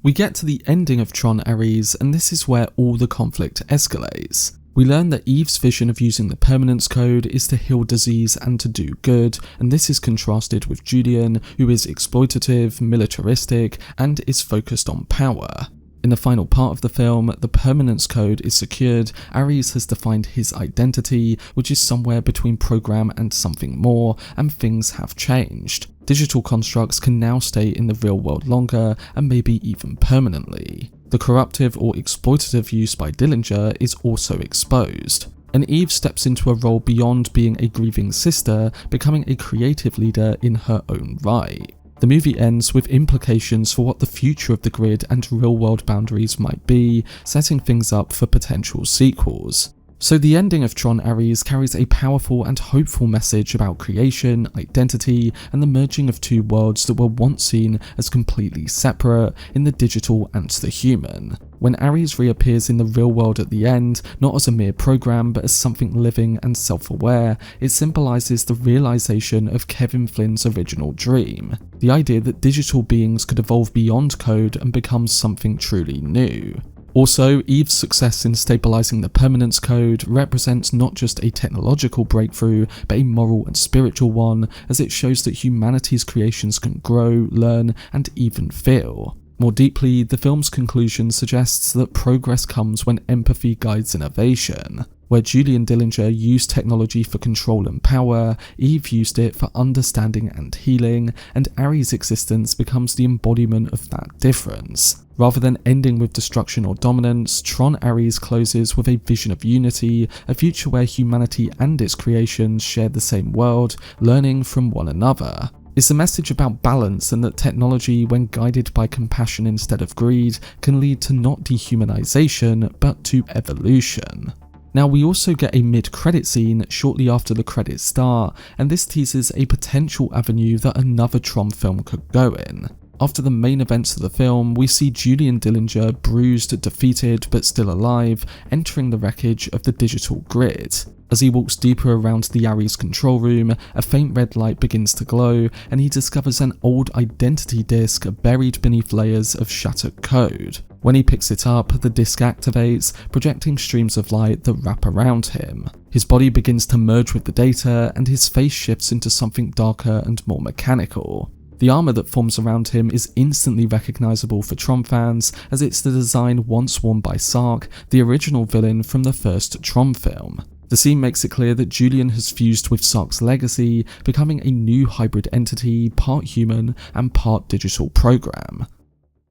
We get to the ending of Tron ARES, and this is where all the conflict escalates. We learn that Eve's vision of using the permanence code is to heal disease and to do good, and this is contrasted with Julian, who is exploitative, militaristic, and is focused on power. In the final part of the film, the permanence code is secured. ARES has defined his identity, which is somewhere between program and something more, and things have changed. Digital constructs can now stay in the real world longer, and maybe even permanently. The corruptive or exploitative use by Dillinger is also exposed. And Eve steps into a role beyond being a grieving sister, becoming a creative leader in her own right. The movie ends with implications for what the future of the grid and real-world boundaries might be, setting things up for potential sequels. So the ending of Tron ARES carries a powerful and hopeful message about creation, identity, and the merging of two worlds that were once seen as completely separate in the digital and the human. When ARES reappears in the real world at the end, not as a mere program but as something living and self-aware, it symbolises the realisation of Kevin Flynn's original dream. The idea that digital beings could evolve beyond code and become something truly new. Also, Eve's success in stabilising the permanence code represents not just a technological breakthrough, but a moral and spiritual one, as it shows that humanity's creations can grow, learn, and even feel. More deeply, the film's conclusion suggests that progress comes when empathy guides innovation. Where Julian Dillinger used technology for control and power, Eve used it for understanding and healing, and ARES' existence becomes the embodiment of that difference. Rather than ending with destruction or dominance, Tron ARES closes with a vision of unity, a future where humanity and its creations share the same world, learning from one another. It's a message about balance and that technology, when guided by compassion instead of greed, can lead to not dehumanization, but to evolution. Now, we also get a mid-credit scene shortly after the credits start, and this teases a potential avenue that another Tron film could go in. After the main events of the film, we see Julian Dillinger, bruised, defeated, but still alive, entering the wreckage of the digital grid. As he walks deeper around the ARES control room, a faint red light begins to glow, and he discovers an old identity disk buried beneath layers of shattered code. When he picks it up, the disk activates, projecting streams of light that wrap around him. His body begins to merge with the data, and his face shifts into something darker and more mechanical. The armour that forms around him is instantly recognisable for Tron fans, as it's the design once worn by Sark, the original villain from the first Tron film. The scene makes it clear that Julian has fused with Sark's legacy, becoming a new hybrid entity, part human and part digital program.